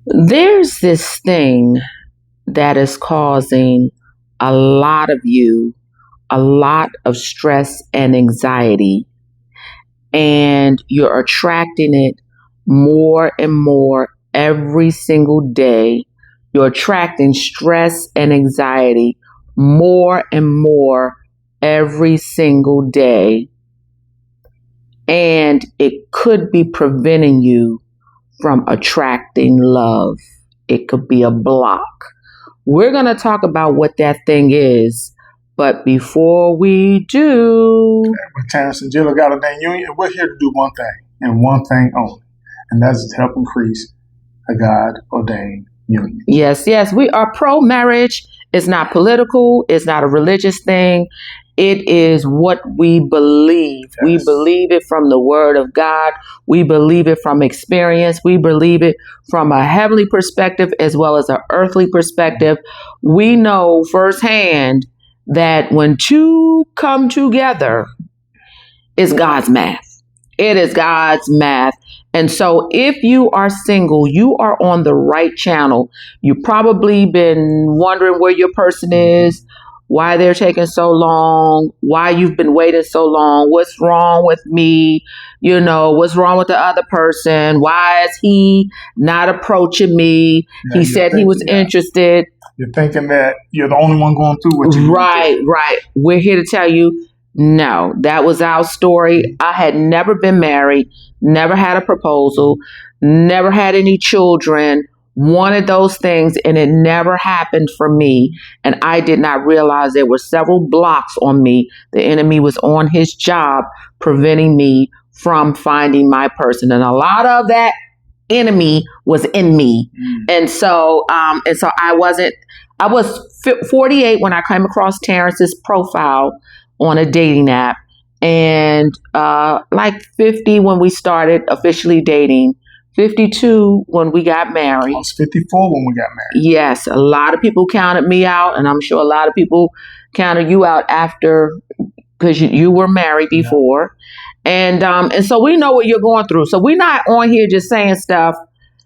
There's this thing that is causing a lot of you a lot of stress and anxiety, and you're attracting it more and more every single day. You're attracting stress and anxiety more and more every single day, and it could be preventing you from attracting love. It could be a block. We're going to talk about what that thing is. But before we do, with Terrence and Jill of God-Ordained Union, we're here to do one thing and one thing only, and that's to help increase a God-Ordained union. Yes, we are pro-marriage. It's not political. It's not a religious thing. It is what we believe. Yes. We believe it from the Word of God. We believe it from experience. We believe it from a heavenly perspective as well as an earthly perspective. We know firsthand that when two come together, it's God's math. It is God's math. And so if you are single, you are on the right channel. You've probably been wondering where your person is, why they're taking so long, why you've been waiting so long, what's wrong with me, what's wrong with the other person, why is he not approaching me? He said he was interested. You're thinking that you're the only one going through what you Right. We're here to tell you, no, that was our story. I had never been married, never had a proposal, never had any children, wanted those things, and it never happened for me. And I did not realize there were several blocks on me. The enemy was on his job preventing me from finding my person. And a lot of that enemy was in me. And so I was 48 when I came across Terrence's profile on a dating app, and like 50 when we started officially dating, 52 when we got married. I was 54 when we got married. Yes, a lot of people counted me out, and I'm sure a lot of people counted you out after, because you were married before. And so we know what you're going through. So we're not on here just saying stuff,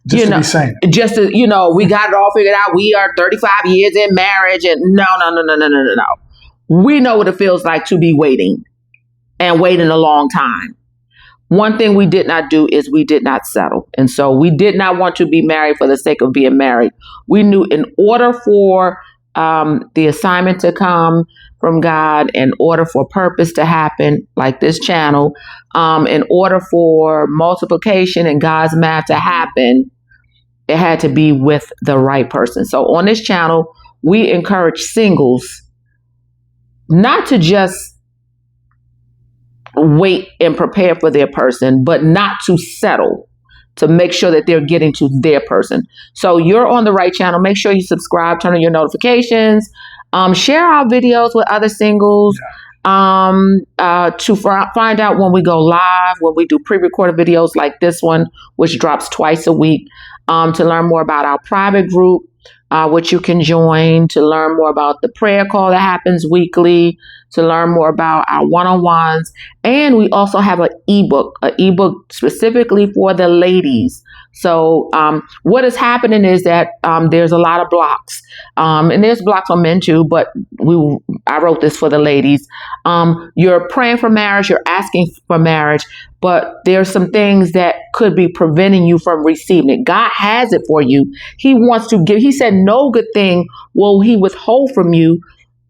just to be saying. Just to, we got it all figured out. We are 35 years in marriage, and no. We know what it feels like to be waiting and waiting a long time. One thing we did not do is we did not settle. And so we did not want to be married for the sake of being married. We knew in order for the assignment to come from God, in order for purpose to happen, like this channel, in order for multiplication and God's math to happen, it had to be with the right person. So on this channel, we encourage singles not to just wait and prepare for their person, but not to settle, to make sure that they're getting to their person. So you're on the right channel. Make sure you subscribe, turn on your notifications, share our videos with other singles, to find out when we go live, when we do pre-recorded videos like this one, which drops twice a week, to learn more about our private group, which you can join, to learn more about the prayer call that happens weekly, to learn more about our one-on-ones. And we also have an ebook specifically for the ladies. So what is happening is that there's a lot of blocks, and there's blocks on men too, but I wrote this for the ladies. You're praying for marriage, you're asking for marriage, but there's some things that could be preventing you from receiving it. God has it for you. He wants to give. He said, no good thing will he withhold from you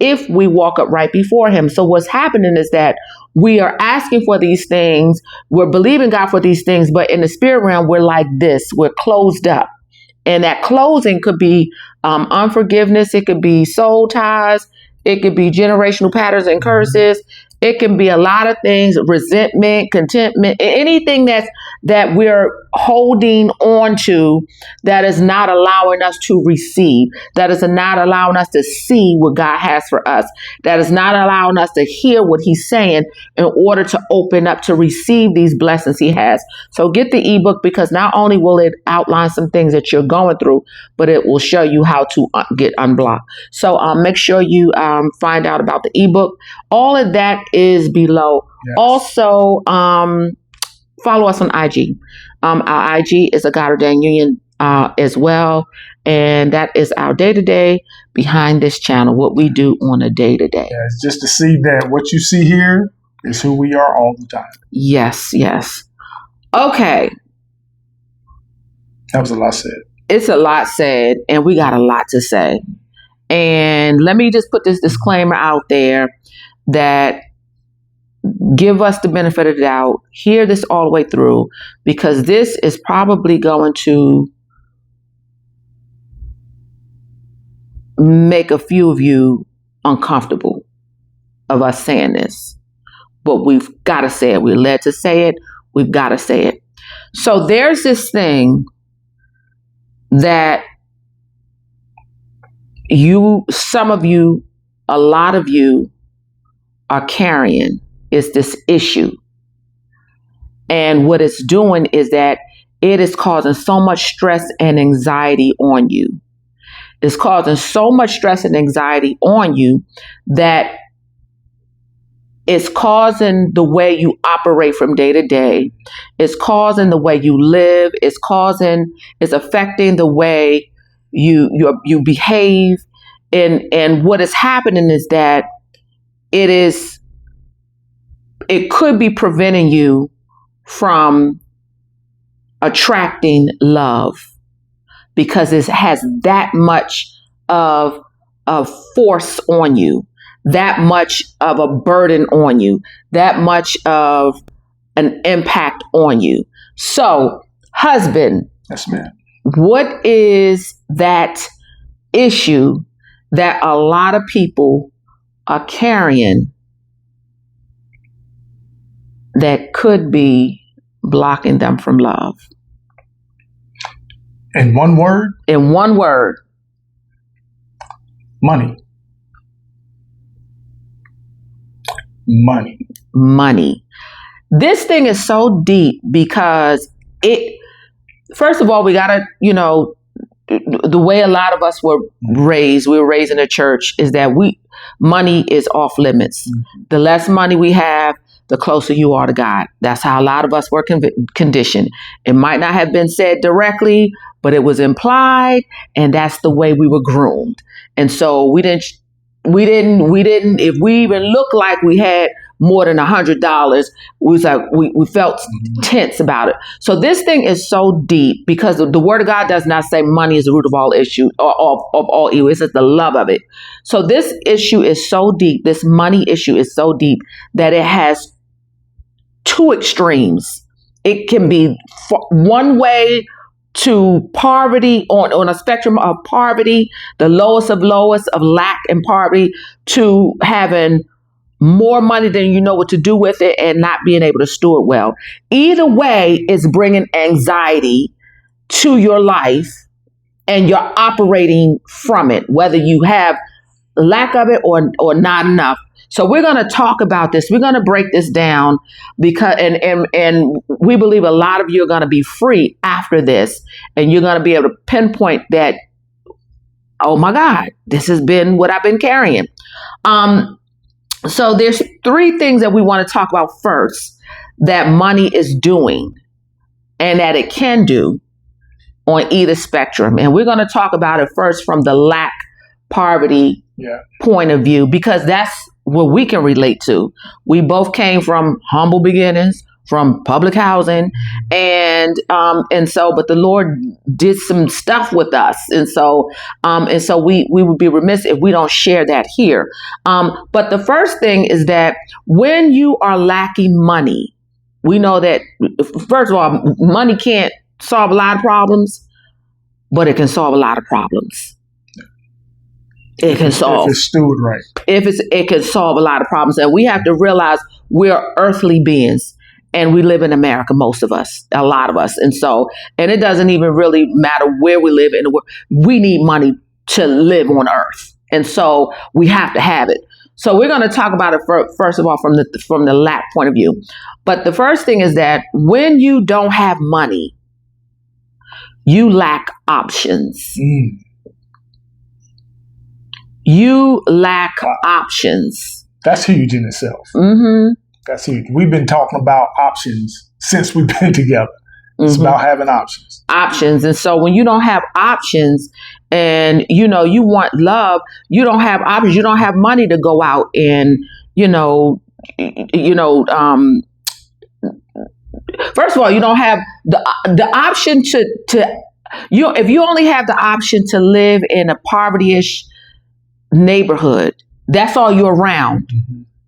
if we walk up right before him. So what's happening is that we are asking for these things. We're believing God for these things, but in the spirit realm, we're like this. We're closed up. And that closing could be unforgiveness. It could be soul ties. It could be generational patterns and curses. It can be a lot of things, resentment, contentment, anything that we're holding on to that is not allowing us to receive, that is not allowing us to see what God has for us, that is not allowing us to hear what he's saying in order to open up to receive these blessings he has. So get the ebook, because not only will it outline some things that you're going through, but it will show you how to get unblocked. So make sure you find out about the ebook. All of that is below. Yes. Also, follow us on IG. Our IG is a God-Ordained Union as well. And that is our day-to-day behind this channel, what we do on a day-to-day. Yeah, it's just to see that what you see here is who we are all the time. Yes. Okay. That was a lot said. It's a lot said, and we got a lot to say. And let me just put this disclaimer out there that give us the benefit of the doubt. Hear this all the way through, because this is probably going to make a few of you uncomfortable of us saying this. But we've got to say it. We're led to say it. We've got to say it. So there's this thing that some of you, a lot of you are carrying, is this issue. And what it's doing is that it is causing so much stress and anxiety on you. It's causing so much stress and anxiety on you that it's causing the way you operate from day to day. It's causing the way you live. It's affecting the way you behave. And what is happening is that it could be preventing you from attracting love, because it has that much of force on you, that much of a burden on you, that much of an impact on you. So, husband, yes, ma'am. What is that issue that a lot of people are carrying that could be blocking them from love? In one word? In one word. Money. Money. This thing is so deep because first of all, we gotta, the way a lot of us were raised in the church, is that money is off limits. Mm-hmm. The less money we have, the closer you are to God. That's how a lot of us were conditioned. It might not have been said directly, but it was implied, and that's the way we were groomed. And so we didn't, if we even looked like we had more than $100, we felt tense about it. So this thing is so deep because the word of God does not say money is the root of all issue or of all evil. It says the love of it. So this issue is so deep. This money issue is so deep that it has two extremes. It can be one way to poverty, on a spectrum of poverty, the lowest of lack and poverty, to having more money than you know what to do with it and not being able to store it well. Either way is bringing anxiety to your life, and you're operating from it, whether you have lack of it or not enough. So we're going to talk about this. We're going to break this down because, and we believe a lot of you are going to be free after this, and you're going to be able to pinpoint that, oh my God, this has been what I've been carrying. So there's three things that we want to talk about first that money is doing and that it can do on either spectrum. And we're going to talk about it first from the lack, poverty point of view, because that's what we can relate to. We both came from humble beginnings, from public housing, and so, but the Lord did some stuff with us, and so we would be remiss if we don't share that here. But the first thing is that when you are lacking money, we know that first of all, money can't solve a lot of problems, but it can solve a lot of problems. It can solve. If it's stewed right. It can solve a lot of problems. And we have to realize we're earthly beings, and we live in America, most of us, a lot of us. And it doesn't even really matter where we live in the world. We need money to live on earth. And so we have to have it. So we're going to talk about it first of all from the lack point of view. But the first thing is that when you don't have money, you lack options. You lack options. That's huge in itself. Mm-hmm. That's huge. We've been talking about options since we've been together. It's about having options. Options. And so when you don't have options and, you want love, you don't have options. You don't have money to go out and, first of all, you don't have the option to if you only have the option to live in a poverty-ish neighborhood, that's all you're around.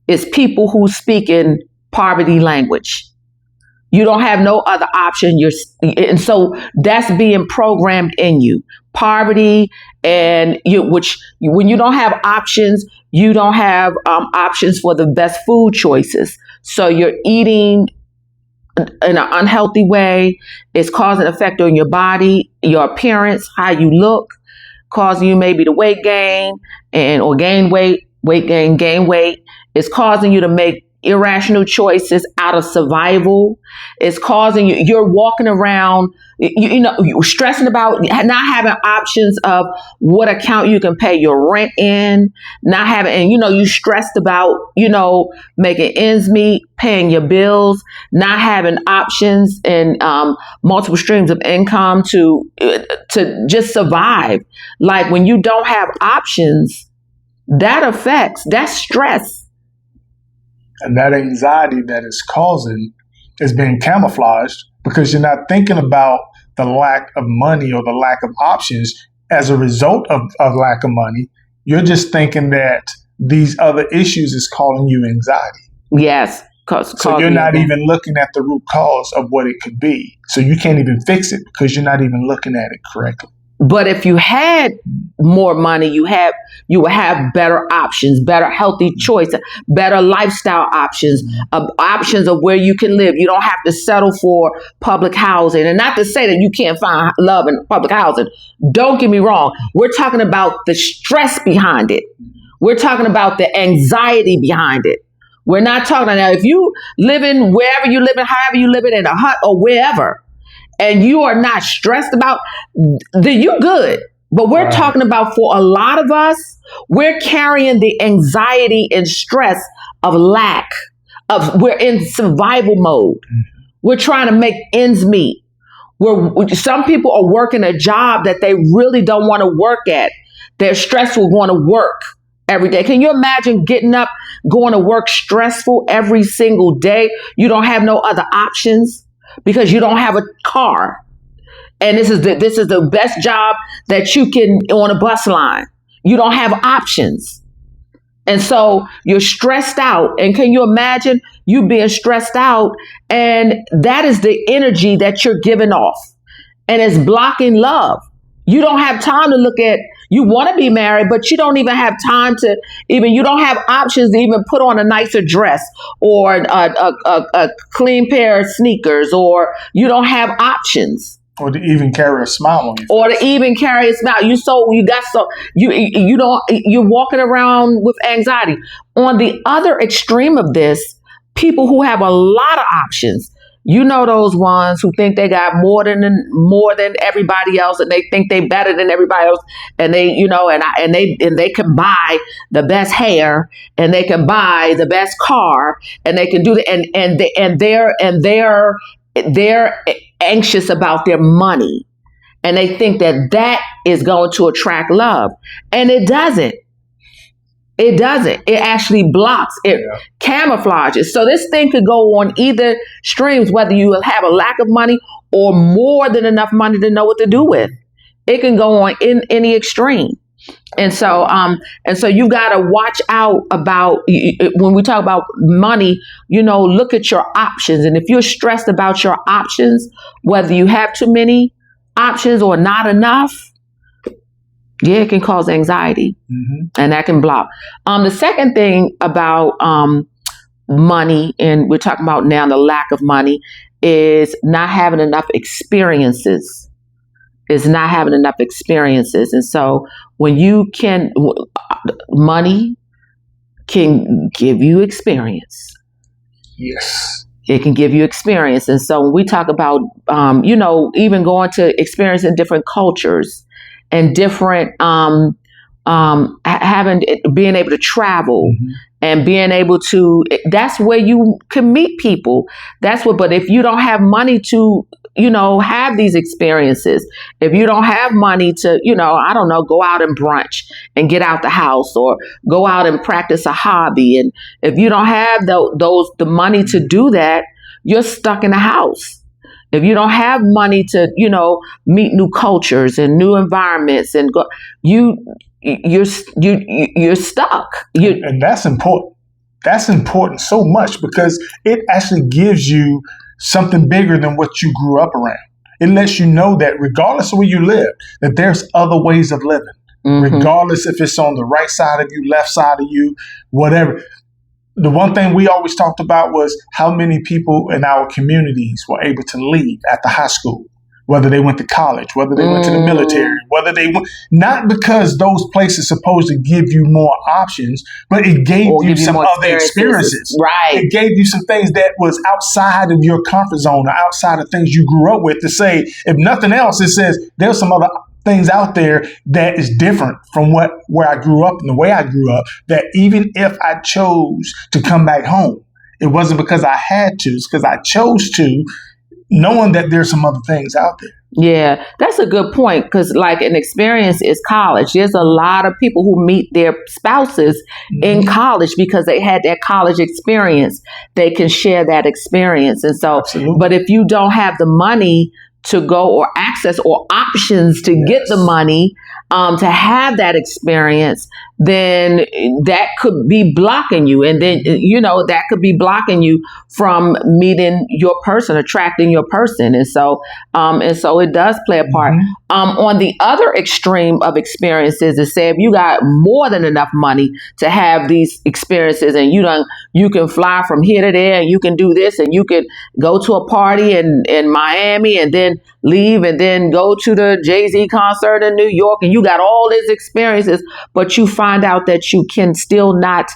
Is people who speak in poverty language. You don't have no other option. And so that's being programmed in you. Poverty, and when you don't have options, you don't have options for the best food choices. So you're eating in an unhealthy way. It's causing an effect on your body, your appearance, how you look, causing you maybe to weight gain or gain weight, gain weight. It's causing you to make irrational choices out of survival. It's causing you're walking around, you're stressing about not having options of what account you can pay your rent in, not having, and you stressed about, making ends meet, paying your bills, not having options and multiple streams of income to just survive. Like when you don't have options, that's stress. And that anxiety that it's causing is being camouflaged because you're not thinking about the lack of money or the lack of options as a result of lack of money. You're just thinking that these other issues is causing you anxiety. Yes. So you're not even looking at the root cause of what it could be. So you can't even fix it because you're not even looking at it correctly. But if you had more money, you would have better options, better healthy choice, better lifestyle options, options of where you can live. You don't have to settle for public housing. And not to say that you can't find love in public housing. Don't get me wrong. We're talking about the stress behind it. We're talking about the anxiety behind it. We're not talking about if you live in wherever you live in, however you live in a hut or wherever, and you are not stressed about, then you're good. But we're talking about for a lot of us, we're carrying the anxiety and stress of lack, we're in survival mode. We're trying to make ends meet. Some people are working a job that they really don't want to work at. They're stressful going to work every day. Can you imagine getting up, going to work stressful every single day? You don't have no other options because you don't have a car. And this is the best job that you can on a bus line. You don't have options. And so you're stressed out. And can you imagine you being stressed out? And that is the energy that you're giving off. And it's blocking love. You don't have time to look at, you want to be married, but you don't even have time to you don't have options to even put on a nicer dress or a clean pair of sneakers, or you don't have options. Or to even carry a smile on you. Or to even carry a smile. You're walking around with anxiety. On the other extreme of this, people who have a lot of options, those ones who think they got more than everybody else, and they think they better than everybody else, and they they can buy the best hair, and they can buy the best car, and they can do they're anxious about their money, and they think that is going to attract love, and it doesn't. It doesn't. It actually blocks. It camouflages. So this thing could go on either streams, whether you have a lack of money or more than enough money to know what to do with. It can go on in any extreme. And so you got to watch out about when we talk about money, look at your options. And if you're stressed about your options, whether you have too many options or not enough, it can cause anxiety, and that can block. The second thing about money, and we're talking about now the lack of money, is not having enough experiences. And so when money can give you experience. Yes. It can give you experience. And so when we talk about, even going to experience in different cultures, and different being able to travel and being able to, that's where you can meet people. But if you don't have money to have these experiences. If you don't have money to, I don't know, go out and brunch and get out the house, or go out and practice a hobby. And if you don't have the money to do that, you're stuck in the house. If you don't have money to, meet new cultures and new environments, and go, you're stuck. And that's important. That's important so much, because it actually gives you something bigger than what you grew up around. It lets you know that regardless of where you live, that there's other ways of living, regardless if it's on the right side of you, left side of you, whatever. The one thing we always talked about was how many people in our communities were able to leave after high school, whether they went to college, whether they went to the military, whether they went, not because those places supposed to give you more options, but it gave you some other experiences. Right. It gave you some things that was outside of your comfort zone, or outside of things you grew up with, to say, if nothing else, it says there's some other things out there that is different from where I grew up and the way I grew up, that even if I chose to come back home, it wasn't because I had to, it's because I chose to, knowing that there's some other things out there. Yeah, that's a good point, because like an experience is college. There's a lot of people who meet their spouses in college because they had that college experience. They can share that experience. And so, Absolutely. But if you don't have the money to go, or access, or options to get the money to have that experience, then that could be blocking you. And then, that could be blocking you from meeting your person, attracting your person. And so it does play a part. On the other extreme of experiences is, say, if you got more than enough money to have these experiences, and you can fly from here to there, and you can do this, and you can go to a party in Miami, and then leave, and then go to the Jay-Z concert in New York, and you got all these experiences, but you find out that you can still not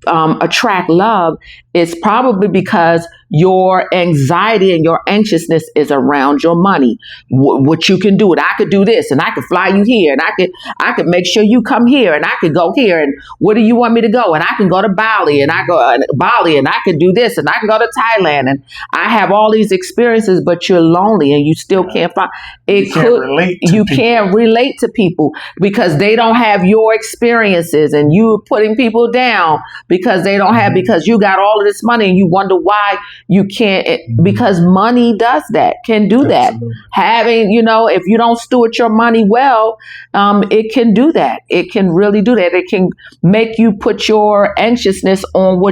attract love. It's probably because your anxiety and your anxiousness is around your money. What you can do, and I could do this, and I could fly you here, and I could make sure you come here, and I could go here, and where do you want me to go? And I can go to Bali, and I could do this, and I can go to Thailand, and I have all these experiences, but you're lonely, and you still can't find it. You can't relate to people because they don't have your experiences, and you putting people down because they don't have, because you got all of this money, and you wonder why you can't, because money does that, can do that. Having, if you don't steward your money well, it can do that. It can really do that. It can make you put your anxiousness on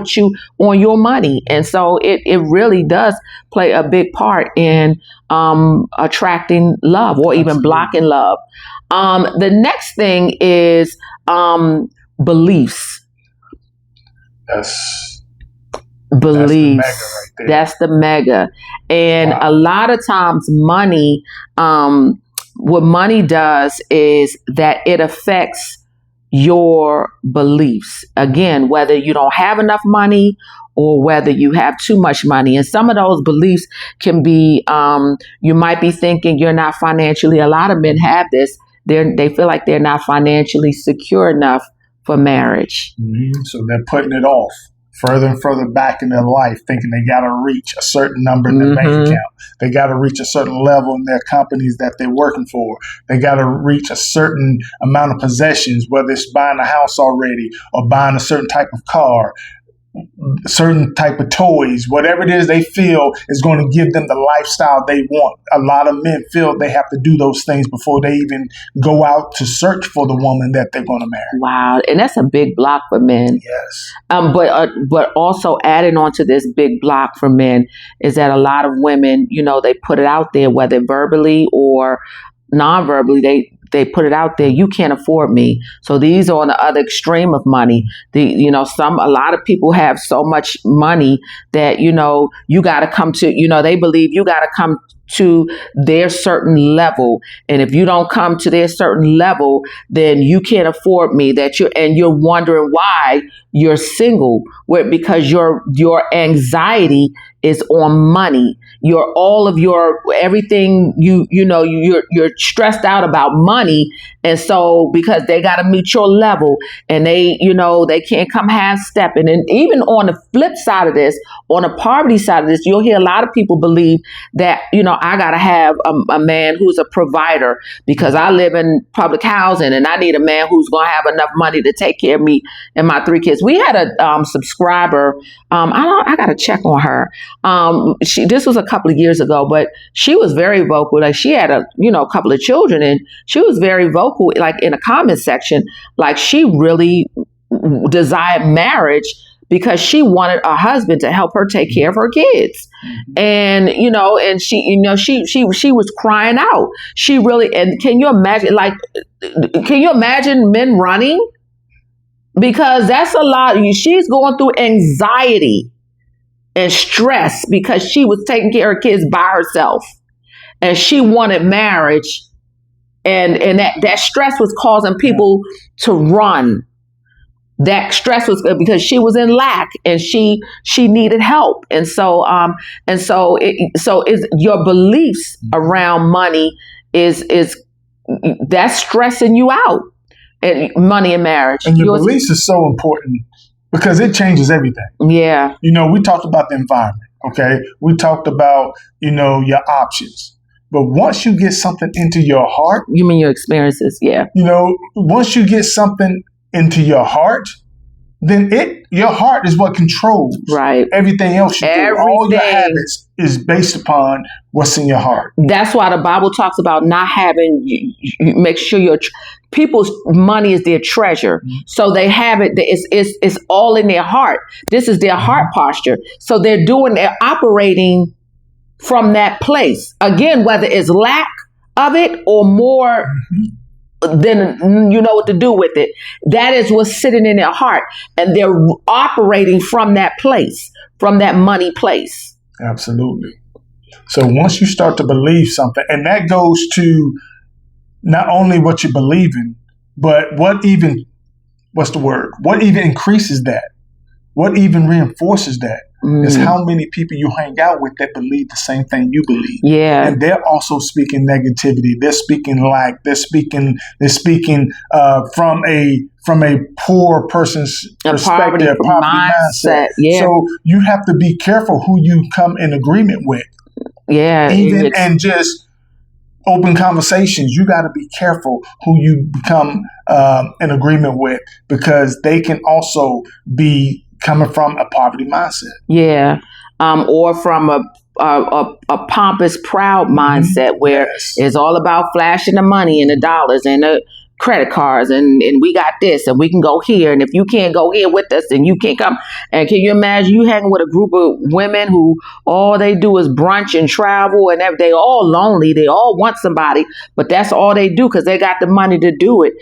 your money. And so it really does play a big part in attracting love, or even blocking love. The next thing is beliefs. Beliefs. That's the mega. And a lot of times money, what money does is that it affects your beliefs. Again, whether you don't have enough money or whether you have too much money. And some of those beliefs can be, you might be thinking you're not financially, a lot of men have this, they feel like they're not financially secure enough for marriage. So they're putting it off further and further back in their life, thinking they got to reach a certain number in their bank account. They got to reach a certain level in their companies that they're working for. They got to reach a certain amount of possessions, whether it's buying a house already or buying a certain type of car, certain type of toys, whatever it is they feel is going to give them the lifestyle they want. A lot of men feel they have to do those things before they even go out to search for the woman that they're going to marry. Wow. And that's a big block for men. Yes. But also adding on to this big block for men is that a lot of women, they put it out there, whether verbally or non-verbally, they put it out there, you can't afford me. So these are on the other extreme of money. A lot of people have so much money that, you got to come to, they believe you got to come to their certain level. And if you don't come to their certain level, then you can't afford me. You're wondering why you're single, where because your anxiety is on money. Your all of your everything you're stressed out about money, and so because they got to meet your level, and they can't come half stepping. And even on the flip side of this, on the poverty side of this, you'll hear a lot of people believe that I got to have a man who's a provider because I live in public housing and I need a man who's going to have enough money to take care of me and my 3 kids. We had a subscriber. I got to check on her. This was a couple of years ago, but she was very vocal. Like she had a couple of children, and she was very vocal, like in a comment section, like she really desired marriage because she wanted a husband to help her take care of her kids. And and she was crying out. She really, and can you imagine men running? Because that's a lot. She's going through anxiety and stress because she was taking care of kids by herself, and she wanted marriage, and that stress was causing people to run. That stress was because she was in lack and she needed help, and so is your beliefs around money is that's stressing you out, and money and marriage. And your beliefs is so important because it changes everything. Yeah. We talked about the environment. Okay. We talked about your options. But once you get something into your heart, you mean your experiences? Yeah. Once you get something into your heart, then your heart is what controls everything else you do. All your habits is based upon what's in your heart. That's why the Bible talks about not having, you make sure people's money is their treasure. Mm-hmm. So they have it, it's all in their heart. This is their heart posture. So they're operating from that place. Again, whether it's lack of it or more, then you know what to do with it. That is what's sitting in their heart. And they're operating from that place, from that money place. Absolutely. So once you start to believe something, and that goes to not only what you believe in, but what even increases that? What even reinforces that? Is how many people you hang out with that believe the same thing you believe. Yeah. And they're also speaking negativity. They're speaking lack. They're speaking from a poor person's perspective, poverty mindset. Yeah. So you have to be careful who you come in agreement with. Yeah. And just open conversations. You got to be careful who you become in agreement with, because they can also be coming from a poverty mindset. Yeah. Or from a pompous, proud mindset where it's all about flashing the money and the dollars and the credit cards and we got this and we can go here, and if you can't go here with us then you can't come. And can you imagine you hanging with a group of women who all they do is brunch and travel, and they all lonely, they all want somebody, but that's all they do because they got the money to do it,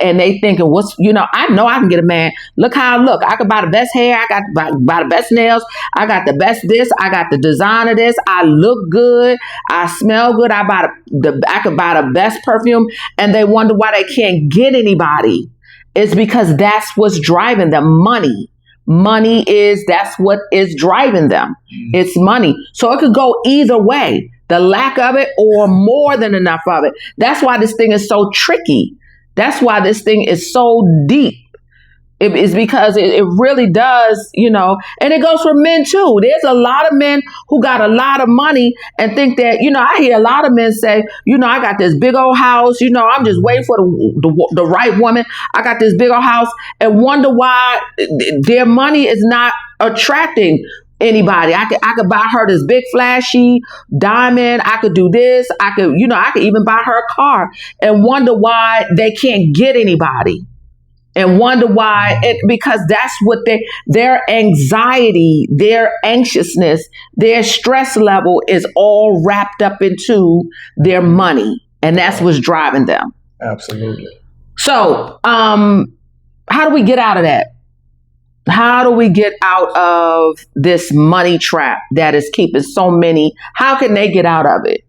and they thinking I know I can get a man. Look how I look. I can buy the best hair, I got buy the best nails, I got the best this, I got the design of this, I look good, I smell good, I could buy the best perfume, and they wonder why they can't get anybody. It's because that's what's driving them. That's what is driving them. It's money. So it could go either way, the lack of it or more than enough of it. That's why this thing is so tricky. That's why this thing is so deep. It is because it really does, and it goes for men too. There's a lot of men who got a lot of money and think that, I hear a lot of men say, I got this big old house, I'm just waiting for the right woman. I got this big old house, and wonder why their money is not attracting anybody. I could buy her this big flashy diamond. I could do this. I could even buy her a car, and wonder why they can't get anybody. And wonder why, because that's what their anxiety, their anxiousness, their stress level is all wrapped up into their money. And that's what's driving them. Absolutely. So, how do we get out of that? How do we get out of this money trap that is keeping so many? How can they get out of it?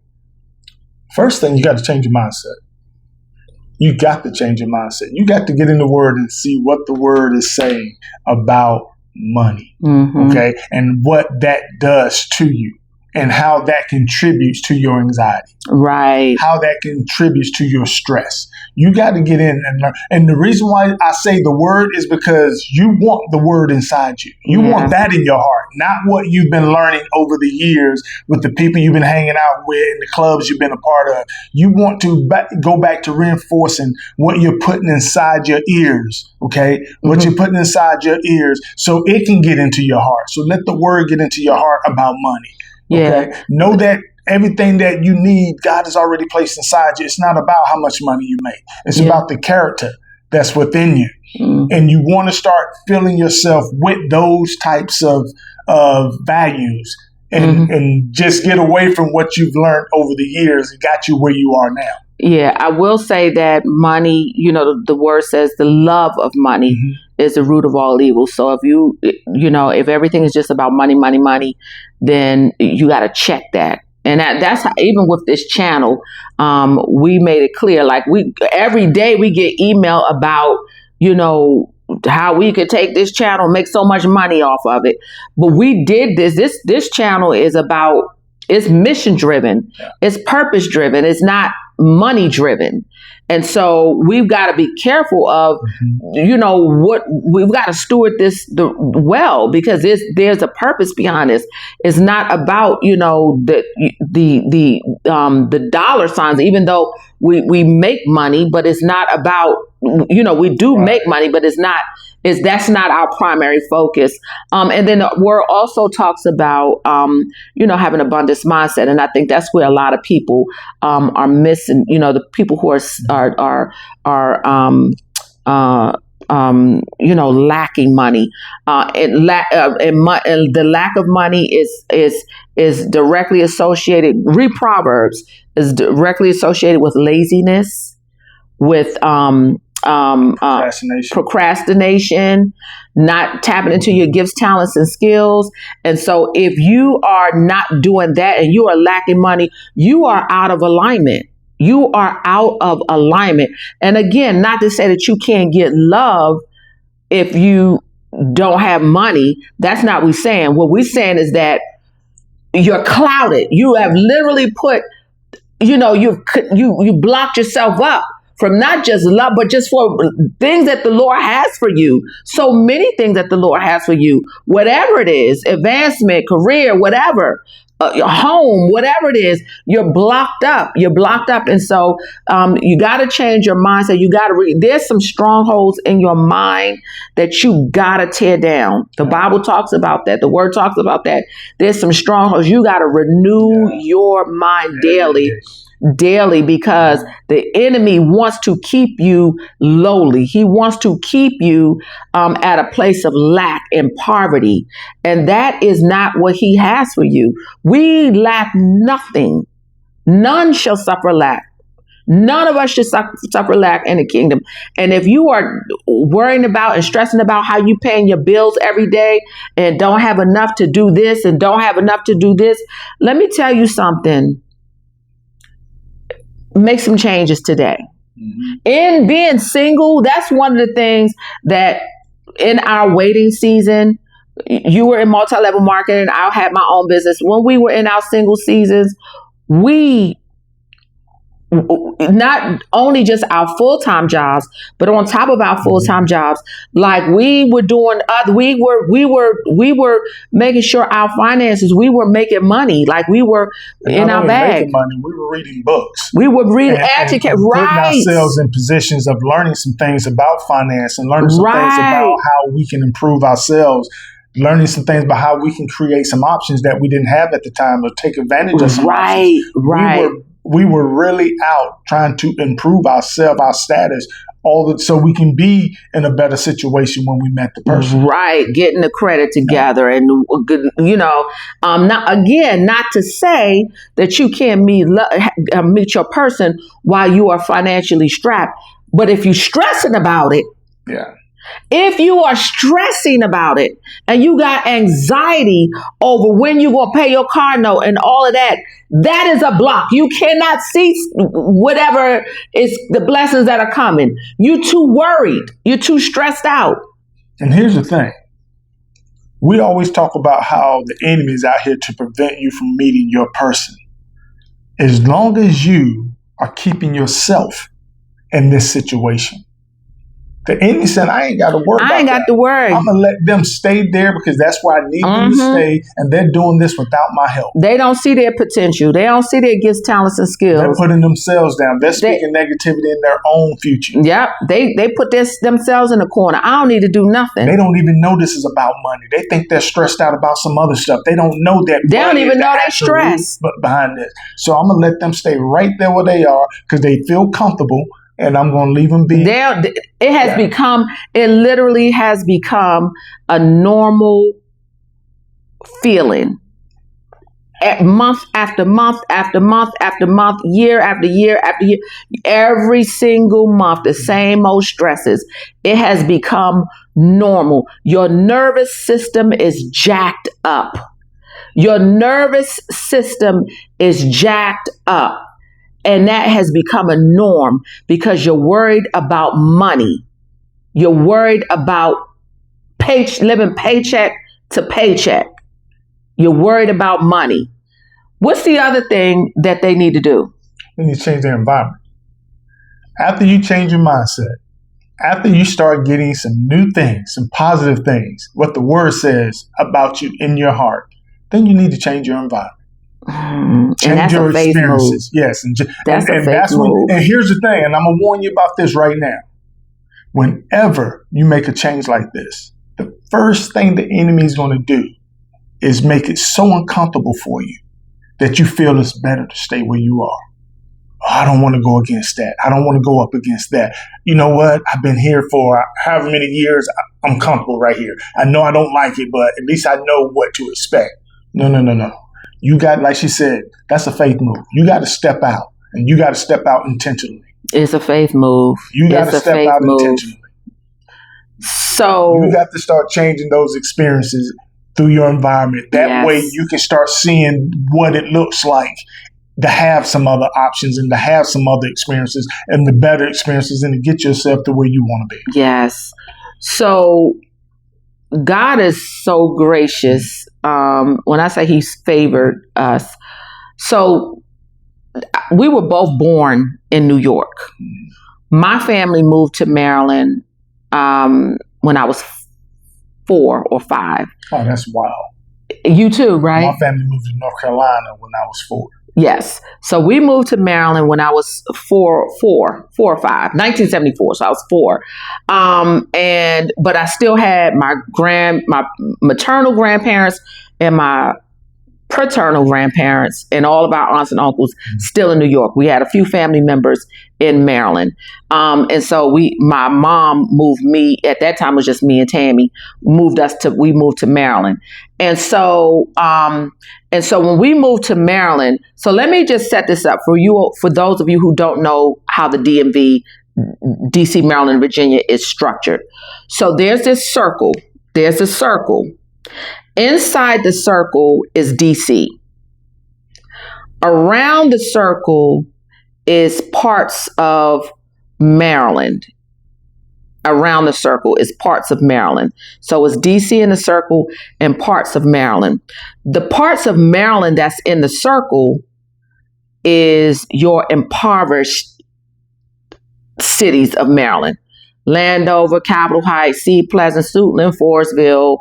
First thing, you got to change your mindset. You got to change your mindset. You got to get in the Word and see what the Word is saying about money, okay, and what that does to you, and how that contributes to your anxiety, right? How that contributes to your stress. You got to get in and learn. And the reason why I say the Word is because you want the Word inside you. You want that in your heart, not what you've been learning over the years with the people you've been hanging out with and the clubs you've been a part of. You want to go back to reinforcing what you're putting inside your ears, okay? What you're putting inside your ears so it can get into your heart. So let the Word get into your heart about money. Okay. Know that everything that you need, God has already placed inside you. It's not about how much money you make. It's about the character that's within you. And you want to start filling yourself with those types of values and just get away from what you've learned over the years and got you where you are now. Yeah, I will say that money, the word says the love of money is the root of all evil. So if everything is just about money, then you got to check that. And that's how, even with this channel, we made it clear, like every day we get email about, how we could take this channel and make so much money off of it. But we did this channel is it's mission driven. It's purpose driven. It's not money driven. And so we've got to be careful of, what we've got to steward this well, because there's a purpose behind this. It's not about, the dollar signs, even though we make money, but it's not about, we do make money, but that's not our primary focus. And then the word also talks about, having abundance mindset. And I think that's where a lot of people are missing, the people who are lacking money. And the lack of money is directly associated, read Proverbs, is directly associated with laziness, with procrastination, not tapping into your gifts, talents, and skills. And so if you are not doing that and you are lacking money, you are out of alignment. You are out of alignment. And again, not to say that you can't get love if you don't have money. That's not what we're saying. What we're saying is that you're clouded. You have literally put, you blocked yourself up from not just love, but just for things that the Lord has for you. So many things that the Lord has for you, whatever it is, advancement, career, whatever, your home, whatever it is, you're blocked up. And so you got to change your mindset. You got to there's some strongholds in your mind that you got to tear down. The Bible talks about that. The word talks about that. There's some strongholds. You got to renew your mind daily, because the enemy wants to keep you lowly. He wants to keep you at a place of lack and poverty. And that is not what he has for you. We lack nothing. None shall suffer lack. None of us should suffer lack in the kingdom. And if you are worrying about and stressing about how you paying your bills every day and don't have enough to do this and don't have enough to do this, let me tell you something. Make some changes today. In being single, that's one of the things that in our waiting season, you were in multi-level marketing, I had my own business. When we were in our single seasons, we not only just our full-time jobs, but on top of our full-time jobs, like we were doing we were making sure our finances, we were making money, like we were in our bag. Money, we were reading books. We were reading, educate, putting ourselves in positions of learning some things about finance and learning some things about how we can improve ourselves. Learning some things about how we can create some options that we didn't have at the time, or take advantage of some options. We were really out trying to improve ourselves, our status, so we can be in a better situation when we met the person. Right, getting the credit together, and not to say that you can't meet your person while you are financially strapped, but if you're stressing about it, If you are stressing about it and you got anxiety over when you're going to pay your car note and all of that, that is a block. You cannot see whatever is the blessings that are coming. You're too worried. You're too stressed out. And here's the thing. We always talk about how the enemy is out here to prevent you from meeting your person. As long as you are keeping yourself in this situation, the enemy said, I ain't got to worry about that. I ain't got to worry. I'm going to let them stay there because that's where I need them to stay. And they're doing this without my help. They don't see their potential. They don't see their gifts, talents, and skills. They're putting themselves down. They're speaking negativity in their own future. Yep. They put themselves in the corner. I don't need to do nothing. They don't even know this is about money. They think they're stressed out about some other stuff. They don't know that. They don't even know they're stressed behind this. So I'm going to let them stay right there where they are because they feel comfortable. And I'm going to leave them be. It literally has become a normal feeling. Month after month after month after month, year after year after year, every single month, the same old stresses. It has become normal. Your nervous system is jacked up. Your nervous system is jacked up. And that has become a norm because you're worried about money. You're worried about living paycheck to paycheck. You're worried about money. What's the other thing that they need to do? They need to change their environment. After you change your mindset, after you start getting some new things, some positive things, what the word says about you in your heart, then you need to change your environment. Change your experiences. Yes. And that's move. And here's the thing, and I'm going to warn you about this right now. Whenever you make a change like this, the first thing the enemy is going to do is make it so uncomfortable for you that you feel it's better to stay where you are. Oh, I don't want to go against that. I don't want to go up against that. You know what? I've been here for however many years. I'm comfortable right here. I know I don't like it, but at least I know what to expect. No. You got, like she said, that's a faith move. You got to step out, and you got to step out intentionally. It's a faith move. You got to step out intentionally. So you got to start changing those experiences through your environment. That way you can start seeing what it looks like to have some other options and to have some other experiences and the better experiences and to get yourself to where you want to be. Yes. So God is so gracious. When I say he's favored us, so we were both born in New York. My family moved to Maryland when I was 4 or 5. Oh, that's wild. You too, right? My family moved to North Carolina when I was 4. Yes. So we moved to Maryland when I was 4 or 5, 1974. So I was 4. But I still had my maternal grandparents and my paternal grandparents and all of our aunts and uncles still in New York. We had a few family members in Maryland. And so my mom moved me, at that time it was just me and Tammy, we moved to Maryland. And so when we moved to Maryland, so let me just set this up for those of you who don't know how the DMV, DC, Maryland, Virginia is structured. So there's a circle. Inside the circle is DC. Around the circle is parts of Maryland. Around the circle is parts of Maryland. So it's DC in the circle and parts of Maryland. The parts of Maryland that's in the circle is your impoverished cities of Maryland. Landover, Capitol Heights, Sea Pleasant, Suitland, Forestville,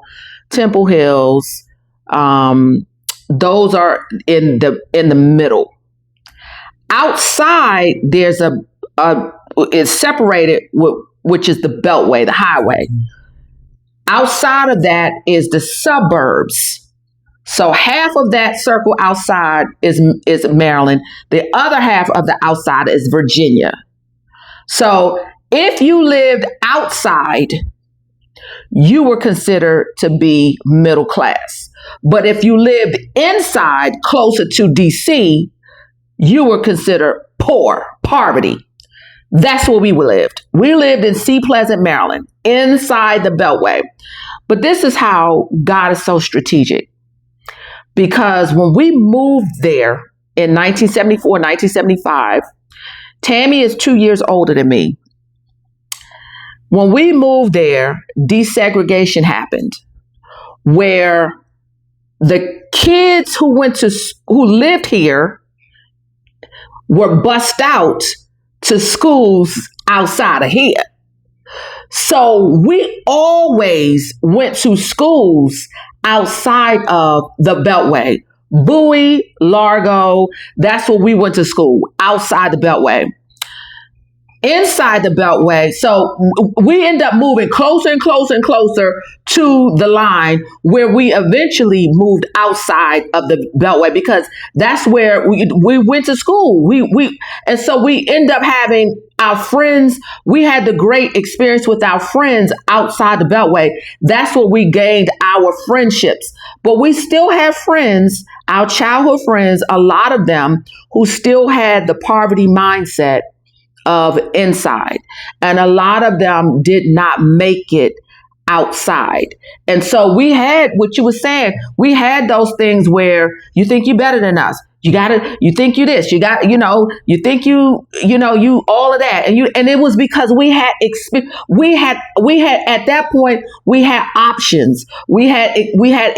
Temple Hills. Those are in the middle. Outside, there's it's separated which is the Beltway, the highway. Outside of that is the suburbs. So half of that circle outside is Maryland. The other half of the outside is Virginia. So if you lived outside, you were considered to be middle class. But if you lived inside, closer to DC, you were considered poverty. That's where we lived. We lived in Sea Pleasant, Maryland, inside the Beltway. But this is how God is so strategic. Because when we moved there in 1974, 1975, Tammy is 2 years older than me. When we moved there, desegregation happened, where the kids who lived here were bussed out to schools outside of here. So we always went to schools outside of the Beltway. Bowie, Largo, that's where we went to school, outside the Beltway. Inside the Beltway, so we end up moving closer and closer and closer to the line, where we eventually moved outside of the Beltway, because that's where we went to school. And so we end up having our friends. We had the great experience with our friends outside the Beltway. That's where we gained our friendships. But we still have friends, our childhood friends, a lot of them who still had the poverty mindset of inside, and a lot of them did not make it outside. And so we had what you were saying, we had those things where you think you're better than us, you think you this, you think you all of that, and it was because we had at that point we had options, we had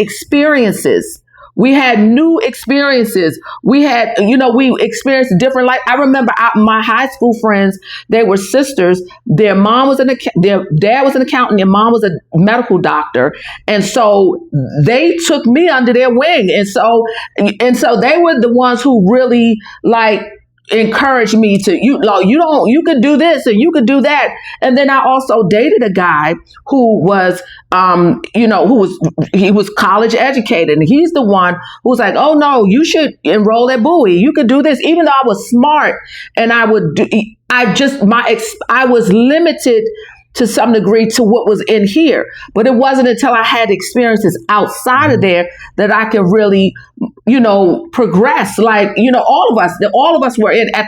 experiences. We had new experiences. We experienced different life. I remember my high school friends, they were sisters. Their dad was an accountant. Their mom was a medical doctor. And so they took me under their wing. And so they were the ones who really encouraged me to, you could do this and you could do that. And then I also dated a guy who was, he was college educated, and he's the one who was like, oh no, you should enroll at Bowie. You could do this. Even though I was smart and I was limited to some degree to what was in here. But it wasn't until I had experiences outside of there that I could really, progress. All of us were in by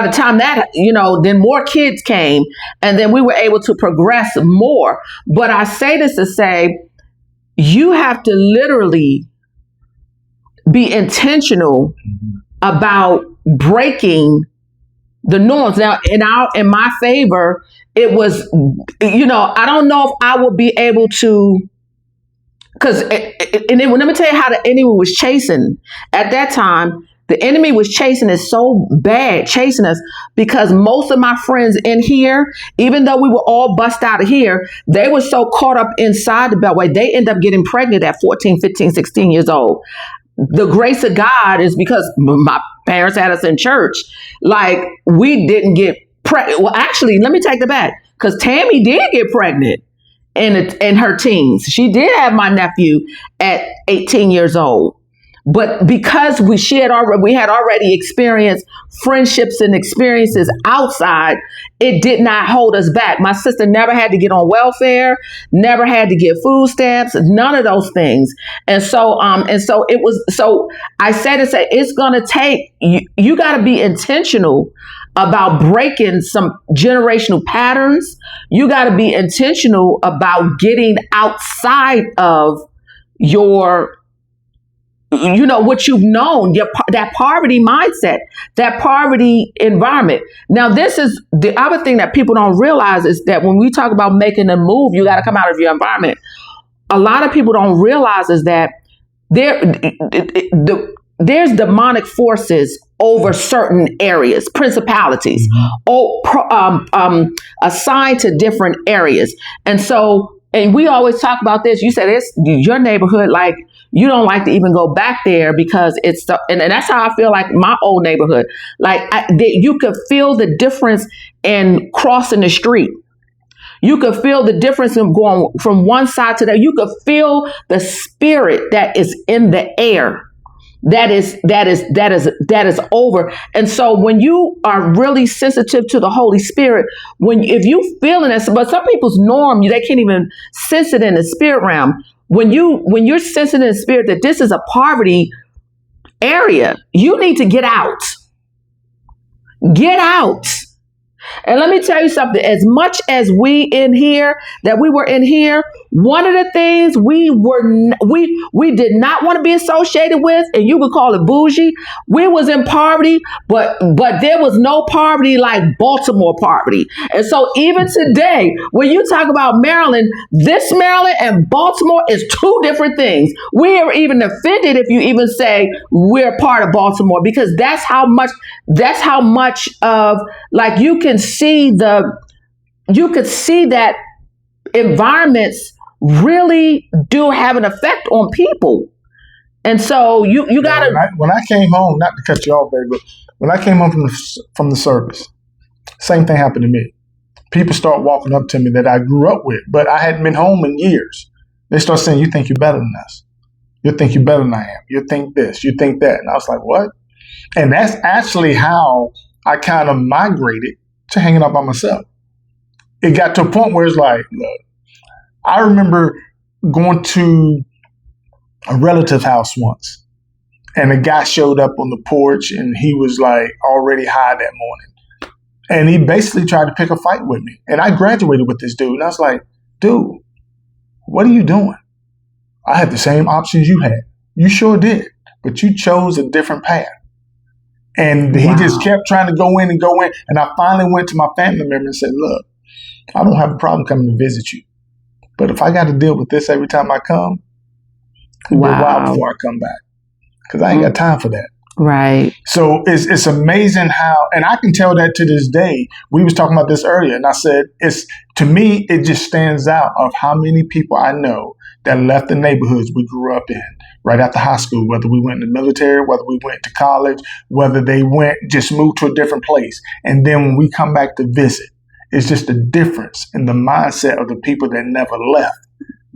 the time that, then more kids came, and then we were able to progress more. But I say this to say, you have to literally be intentional about breaking the norms. Now, in my favor, it was, I don't know if I would be able to, because, let me tell you how the enemy was chasing. At that time, the enemy was chasing us so bad, chasing us, because most of my friends in here, even though we were all bust out of here, they were so caught up inside the Beltway, they end up getting pregnant at 14, 15, 16 years old. The grace of God is because my parents had us in church. We didn't get pregnant. Well, actually, let me take that back, because Tammy did get pregnant in her teens. She did have my nephew at 18 years old. But because we had already experienced friendships and experiences outside, it did not hold us back. My sister never had to get on welfare, never had to get food stamps, none of those things. And so it was. So I said to say, it's going to take you got to be intentional about breaking some generational patterns. You got to be intentional about getting outside of your, what you've known, that poverty mindset, that poverty environment. Now, this is the other thing that people don't realize, is that when we talk about making a move, you got to come out of your environment. A lot of people don't realize is that there's demonic forces over certain areas, principalities, assigned to different areas. And we always talk about this. You said it's your neighborhood, you don't like to even go back there because and that's how I feel like my old neighborhood. You could feel the difference in crossing the street. You could feel the difference in going from one side to the other. You could feel the spirit that is in the air. That is over. And so when you are really sensitive to the Holy Spirit, if you feeling this, but some people's norm, they can't even sense it in the spirit realm. When you're sensing in the spirit that this is a poverty area, you need to get out. Get out. And let me tell you something, as much as we were in here, one of the things we did not want to be associated with, and you could call it bougie, we was in poverty, but there was no poverty like Baltimore poverty. And so even today, when you talk about Maryland, this Maryland and Baltimore is two different things. We are even offended if you even say we're part of Baltimore, because that's how much of, like, you could see that environments really do have an effect on people. And so you gotta. When I came home, not to cut you off, baby, but when I came home from the service, same thing happened to me. People start walking up to me that I grew up with, but I hadn't been home in years. They start saying, "You think you're better than us? You think you're better than I am? You think this? You think that?" And I was like, "What?" And that's actually how I kind of migrated to hanging out by myself. It got to a point where it's like, look, I remember going to a relative's house once, and a guy showed up on the porch, and he was like already high that morning. And he basically tried to pick a fight with me. And I graduated with this dude, and I was like, dude, what are you doing? I had the same options you had. You sure did, but you chose a different path. And he just kept trying to go in. And I finally went to my family member and said, look, I don't have a problem coming to visit you, but if I got to deal with this every time I come, it'll be a while before I come back, because I ain't got time for that. Right. So it's amazing how, and I can tell that to this day. We was talking about this earlier, and I said, to me, it just stands out of how many people I know that left the neighborhoods we grew up in right after high school, whether we went in the military, whether we went to college, whether they just moved to a different place. And then when we come back to visit, it's just a difference in the mindset of the people that never left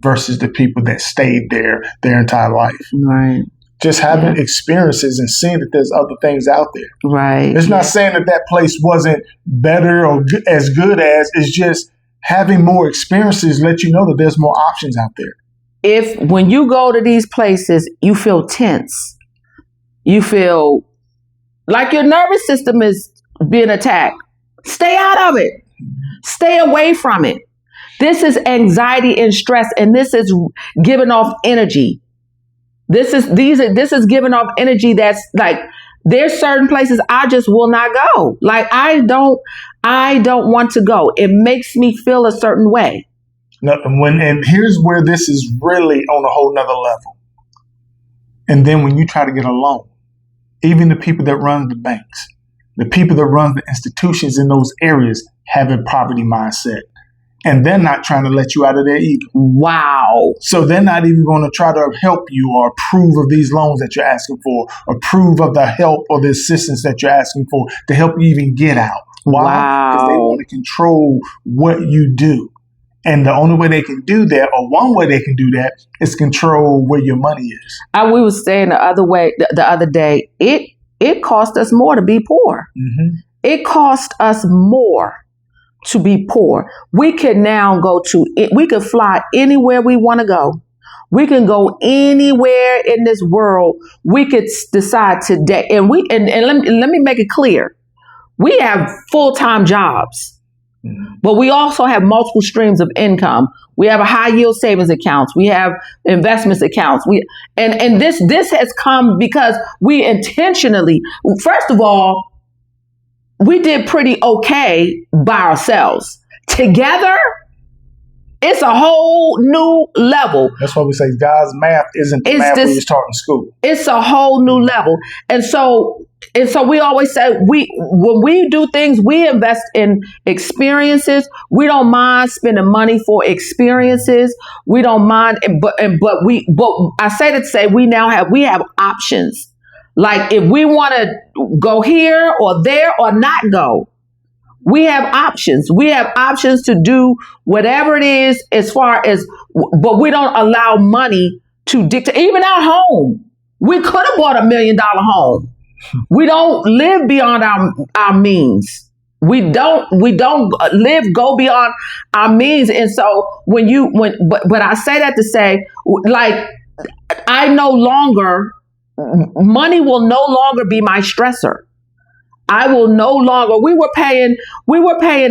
versus the people that stayed there their entire life. Right. Just having experiences and seeing that there's other things out there. Right. It's not saying that place wasn't better or as good as, it's just having more experiences let you know that there's more options out there. When you go to these places, you feel tense. You feel like your nervous system is being attacked. Stay out of it. Stay away from it. This is anxiety and stress, and this is giving off energy. This is giving off energy that's like, there's certain places I just will not go. Like, I don't want to go. It makes me feel a certain way. And here's where this is really on a whole nother level. And then when you try to get a loan, even the people that run the banks, the people that run the institutions in those areas have a poverty mindset. And they're not trying to let you out of there either. Wow. So they're not even going to try to help you or approve of these loans that you're asking for, approve of the help or the assistance that you're asking for to help you even get out. Why? Because they want to control what you do. And the only way they can do that, or one way they can do that, is control where your money is. We were saying the other day, it cost us more to be poor. Mm-hmm. It cost us more to be poor. We can now we can fly anywhere we want to go. We can go anywhere in this world. We could decide today. And let me make it clear. We have full-time jobs. But we also have multiple streams of income. We have a high yield savings accounts. We have investments accounts. And this has come because we intentionally, first of all, we did pretty okay by ourselves. Together, it's a whole new level. That's why we say God's math isn't the math we was taught in school. It's a whole new level. And so we always say when we do things, we invest in experiences. We don't mind spending money for experiences. We don't mind, but I say that to say we have options. Like, if we want to go here or there or not go, we have options. We have options to do whatever it is but we don't allow money to dictate. Even our home, we could have bought $1 million home. We don't live beyond our means. We don't go beyond our means. And so but I say that to say, like, money will no longer be my stressor. I will no longer, we were paying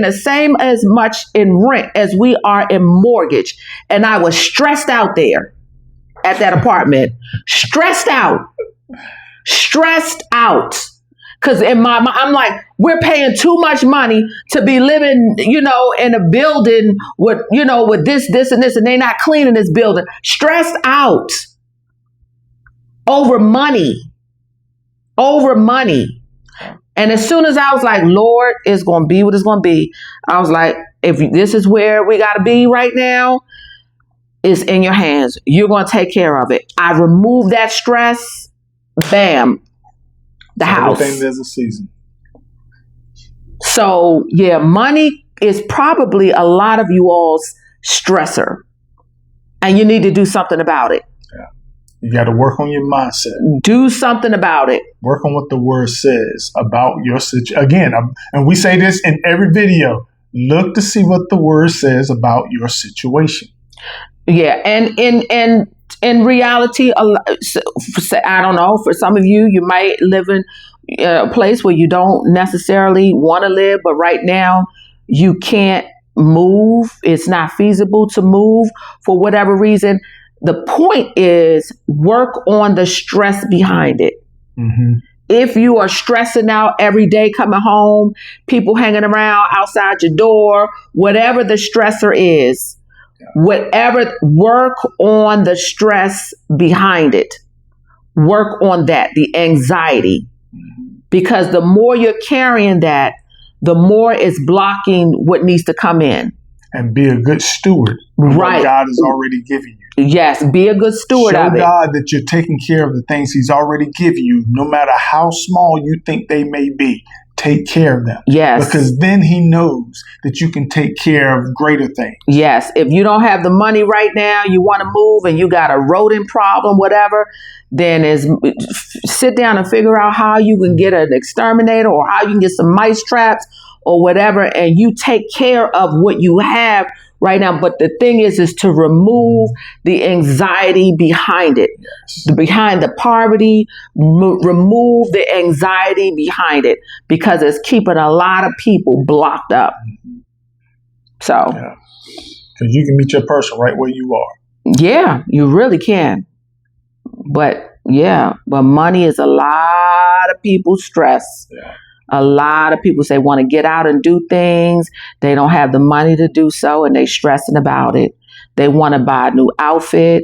the same as much in rent as we are in mortgage. And I was stressed out there at that apartment. Stressed out. Because in my mind, I'm like, we're paying too much money to be living, in a building with, with this, and this, and they're not cleaning this building. Stressed out over money. And as soon as I was like, Lord, it's going to be what it's going to be. I was like, if this is where we got to be right now, it's in your hands. You're going to take care of it. I removed that stress. Bam. The house. Everything there's a season. So, yeah, money is probably a lot of you all's stressor. And you need to do something about it. You got to work on your mindset. Do something about it. Work on what the word says about your situation. Again, and we say this in every video. Look to see what the word says about your situation. Yeah, and in reality, I don't know. For some of you, you might live in a place where you don't necessarily want to live, but right now you can't move. It's not feasible to move for whatever reason. The point is work on the stress behind it. Mm-hmm. If you are stressing out every day coming home, people hanging around outside your door, whatever the stressor is, work on the stress behind it. Work on that, the anxiety. Because the more you're carrying that, the more it's blocking what needs to come in. And be a good steward of what God has already given you. Yes, be a good steward of it. Show God that you're taking care of the things He's already given you, no matter how small you think they may be. Take care of them. Yes. Because then He knows that you can take care of greater things. Yes. If you don't have the money right now, you want to move and you got a rodent problem, whatever, then sit down and figure out how you can get an exterminator or how you can get some mice traps or whatever, and you take care of what you have right now. But the thing is to remove the anxiety behind it, behind the poverty, remove the anxiety behind it, because it's keeping a lot of people blocked up. So, because you can meet your person right where you are. Yeah, you really can. But money is a lot of people's stress. Yeah. A lot of people say want to get out and do things. They don't have the money to do so, and they stressing about it. They want to buy a new outfit.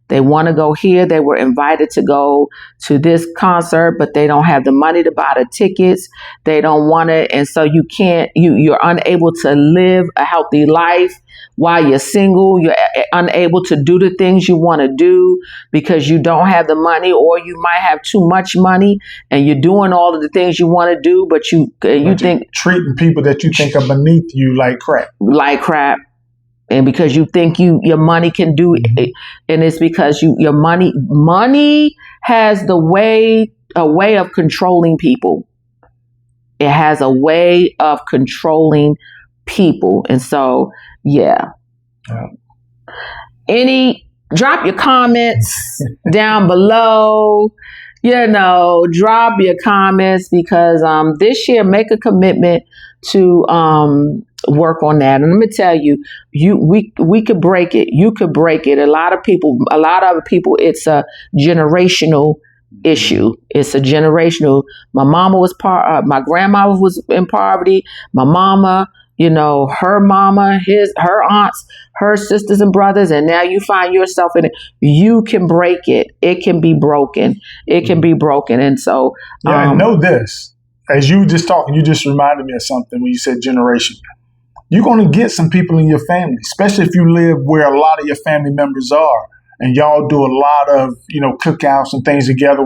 They want to go here. They were invited to go to this concert, but they don't have the money to buy the tickets. They don't want it. And so you're unable to live a healthy life while you're single. You're unable to do the things you want to do because you don't have the money, or you might have too much money and you're doing all of the things you want to do, but you think treating people that you think are beneath you like crap. And because you think your money can do it, and it's because your money has a way of controlling people. It has a way of controlling people. And so, drop your comments down below. Drop your comments, because this year, make a commitment to work on that. And let me tell you, we could break it. You could break it. A lot of other people, it's a generational issue. It's a generational. My mama was my grandma was in poverty. My mama, her mama, her aunts, her sisters and brothers, and now you find yourself in it. You can break it. It can be broken. It can be broken. And so, and know this. As you just talking, you just reminded me of something when you said generation. You're going to get some people in your family, especially if you live where a lot of your family members are, and y'all do a lot of, cookouts and things together.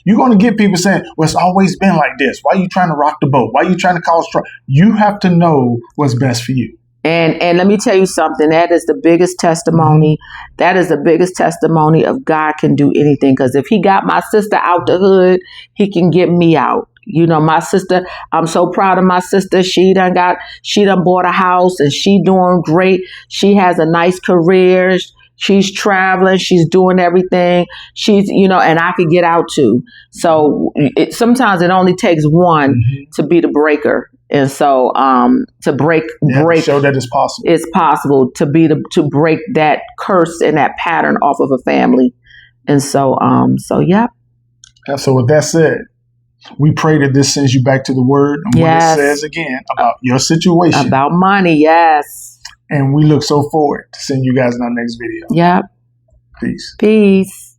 You're going to get people saying, well, it's always been like this. Why are you trying to rock the boat? Why are you trying to cause trouble? You have to know what's best for you. And let me tell you something. That is the biggest testimony. That is the biggest testimony of God can do anything. Because if He got my sister out the hood, He can get me out. My sister, I'm so proud of my sister. She done bought a house and she doing great. She has a nice career. She's traveling, she's doing everything. She's, and I could get out too. So sometimes it only takes one to be the breaker. And so to break, show that it's possible. It's possible to break that curse and that pattern off of a family. And so, yeah. So with that said, we pray that this sends you back to the word and what it says again about your situation. About money, yes. And we look so forward to seeing you guys in our next video. Yep. Peace. Peace.